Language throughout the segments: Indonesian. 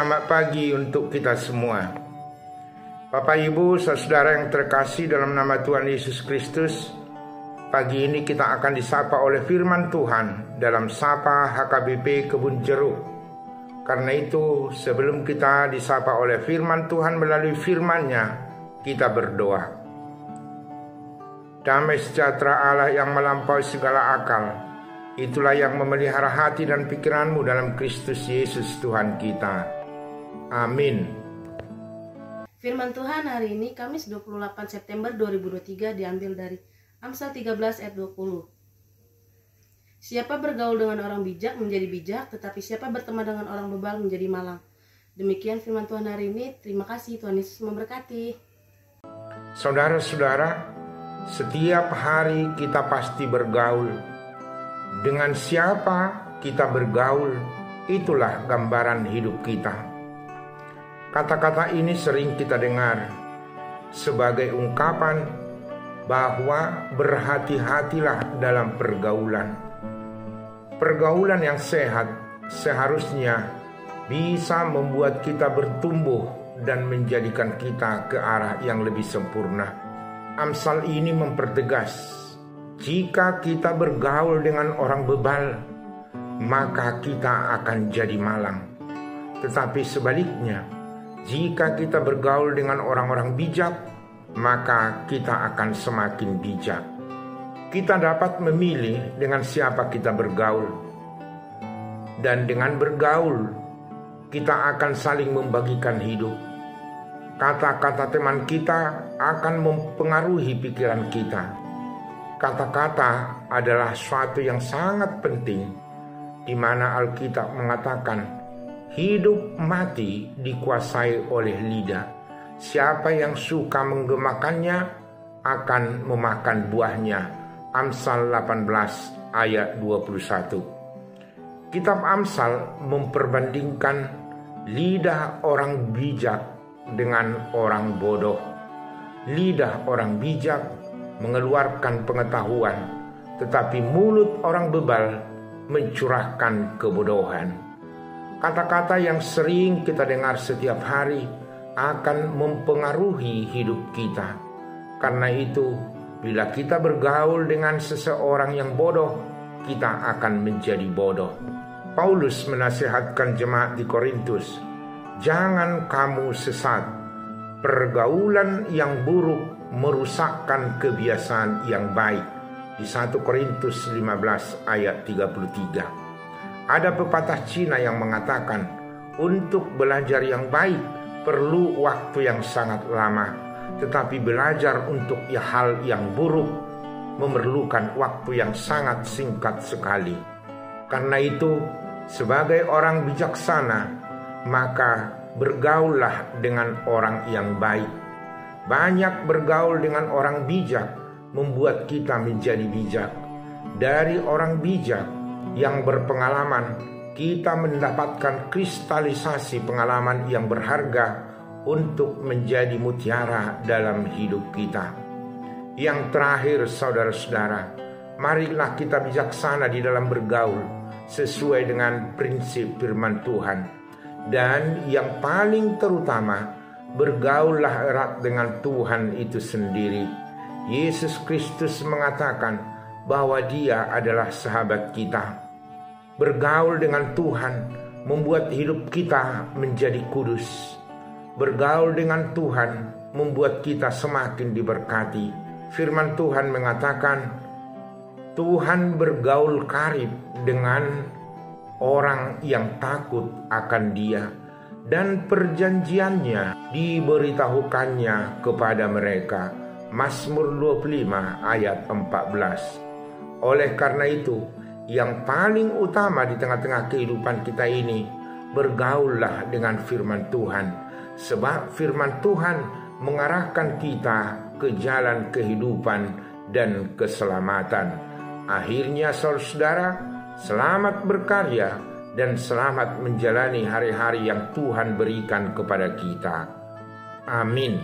Selamat pagi untuk kita semua. Bapak Ibu, saudara yang terkasih dalam nama Tuhan Yesus Kristus, pagi ini kita akan disapa oleh firman Tuhan dalam Sapa HKBP Kebun Jeruk. Karena itu, sebelum kita disapa oleh firman Tuhan melalui firman-Nya, kita berdoa. Damai sejahtera Allah yang melampaui segala akal, itulah yang memelihara hati dan pikiranmu dalam Kristus Yesus Tuhan kita. Amin. Firman Tuhan hari ini Kamis 28 September 2023 diambil dari Amsal 13 ayat 20. Siapa bergaul dengan orang bijak menjadi bijak, tetapi siapa berteman dengan orang bebal menjadi malang. Demikian firman Tuhan hari ini. Terima kasih, Tuhan Yesus memberkati. Saudara-saudara, setiap hari kita pasti bergaul. Dengan siapa kita bergaul, itulah gambaran hidup kita. Kata-kata ini sering kita dengar sebagai ungkapan bahwa berhati-hatilah dalam pergaulan. Pergaulan yang sehat seharusnya bisa membuat kita bertumbuh dan menjadikan kita ke arah yang lebih sempurna. Amsal ini mempertegas, jika kita bergaul dengan orang bebal, maka kita akan jadi malang. Tetapi sebaliknya, jika kita bergaul dengan orang-orang bijak, maka kita akan semakin bijak. Kita dapat memilih dengan siapa kita bergaul. Dan dengan bergaul, kita akan saling membagikan hidup. Kata-kata teman kita akan mempengaruhi pikiran kita. Kata-kata adalah suatu yang sangat penting, di mana Alkitab mengatakan hidup mati dikuasai oleh lidah. Siapa yang suka menggemakannya akan memakan buahnya. Amsal 18 ayat 21. Kitab Amsal memperbandingkan lidah orang bijak dengan orang bodoh. Lidah orang bijak mengeluarkan pengetahuan, tetapi mulut orang bebal mencurahkan kebodohan. Kata-kata yang sering kita dengar setiap hari akan mempengaruhi hidup kita. Karena itu, bila kita bergaul dengan seseorang yang bodoh, kita akan menjadi bodoh. Paulus menasihatkan jemaat di Korintus, jangan kamu sesat. Pergaulan yang buruk merusakkan kebiasaan yang baik. Di 1 Korintus 15 ayat 33. Ada pepatah Cina yang mengatakan, untuk belajar yang baik perlu waktu yang sangat lama, tetapi belajar untuk hal yang buruk memerlukan waktu yang sangat singkat sekali. Karena itu, sebagai orang bijaksana, maka bergaullah dengan orang yang baik. Banyak bergaul dengan orang bijak membuat kita menjadi bijak. Dari orang bijak yang berpengalaman, kita mendapatkan kristalisasi pengalaman yang berharga untuk menjadi mutiara dalam hidup kita. Yang terakhir, saudara-saudara, marilah kita bijaksana di dalam bergaul sesuai dengan prinsip firman Tuhan. Dan yang paling terutama, bergaullah erat dengan Tuhan itu sendiri. Yesus Kristus mengatakan bahwa Dia adalah sahabat kita. Bergaul dengan Tuhan membuat hidup kita menjadi kudus. Bergaul dengan Tuhan membuat kita semakin diberkati. Firman Tuhan mengatakan, Tuhan bergaul karib dengan orang yang takut akan Dia, dan perjanjiannya diberitahukannya kepada mereka. Mazmur 25 ayat 14. Oleh karena itu, yang paling utama di tengah-tengah kehidupan kita ini, bergaullah dengan firman Tuhan. Sebab firman Tuhan mengarahkan kita ke jalan kehidupan dan keselamatan. Akhirnya saudara-saudara, selamat berkarya dan selamat menjalani hari-hari yang Tuhan berikan kepada kita. Amin.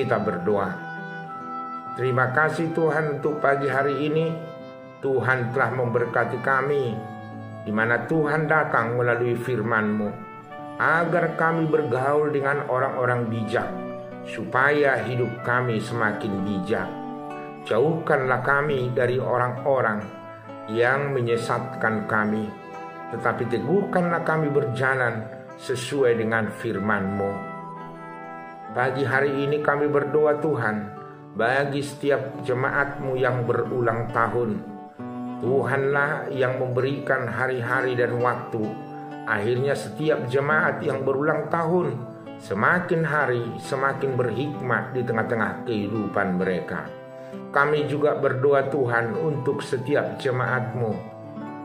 kita berdoa. Terima kasih Tuhan untuk pagi hari ini. Tuhan telah memberkati kami, di mana Tuhan datang melalui firman-Mu, agar kami bergaul dengan orang-orang bijak, supaya hidup kami semakin bijak. Jauhkanlah kami dari orang-orang yang menyesatkan kami, tetapi teguhkanlah kami berjalan sesuai dengan firman-Mu. Pagi hari ini kami berdoa Tuhan, bagi setiap jemaat-Mu yang berulang tahun. Tuhanlah yang memberikan hari-hari dan waktu. Akhirnya setiap jemaat yang berulang tahun semakin hari semakin berhikmat di tengah-tengah kehidupan mereka. Kami juga berdoa Tuhan untuk setiap jemaat-Mu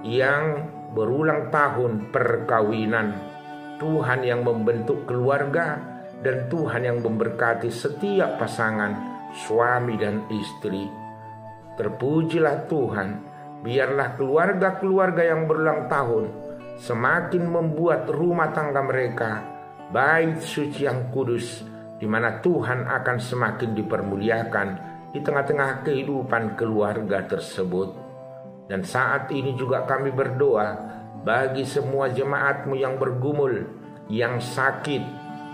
yang berulang tahun perkawinan. Tuhan yang membentuk keluarga dan Tuhan yang memberkati setiap pasangan suami dan istri. Terpujilah Tuhan, biarlah keluarga-keluarga yang berulang tahun semakin membuat rumah tangga mereka bait suci yang kudus, di mana Tuhan akan semakin dipermuliakan di tengah-tengah kehidupan keluarga tersebut. Dan saat ini juga kami berdoa bagi semua jemaat-Mu yang bergumul, yang sakit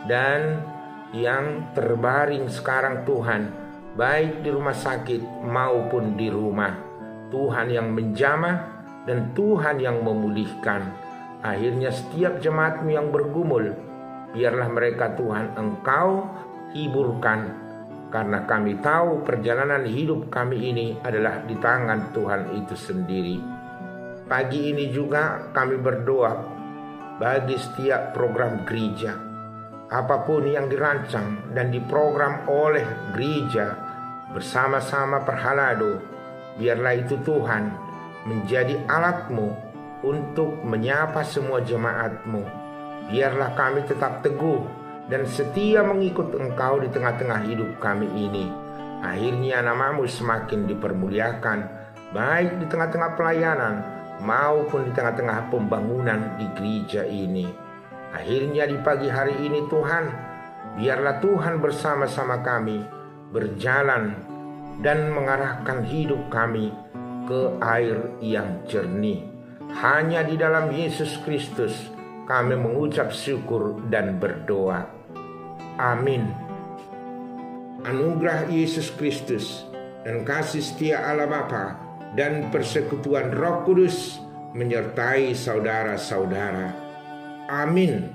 dan yang terbaring sekarang Tuhan, baik di rumah sakit maupun di rumah. Tuhan yang menjamah dan Tuhan yang memulihkan. Akhirnya setiap jemaat-Mu yang bergumul, biarlah mereka Tuhan Engkau hiburkan, karena kami tahu perjalanan hidup kami ini adalah di tangan Tuhan itu sendiri. Pagi ini juga kami berdoa bagi setiap program gereja, apapun yang dirancang dan diprogram oleh gereja bersama-sama Perhalado, biarlah itu Tuhan menjadi alat-Mu untuk menyapa semua jemaat-Mu. Biarlah kami tetap teguh dan setia mengikut Engkau di tengah-tengah hidup kami ini. Akhirnya nama-Mu semakin dipermuliakan, baik di tengah-tengah pelayanan maupun di tengah-tengah pembangunan di gereja ini. Akhirnya di pagi hari ini Tuhan, biarlah Tuhan bersama-sama kami berjalan dan mengarahkan hidup kami ke air yang jernih. Hanya di dalam Yesus Kristus kami mengucap syukur dan berdoa. Amin. Anugerah Yesus Kristus dan kasih setia Allah Bapa dan persekutuan Roh Kudus menyertai saudara-saudara. Amin.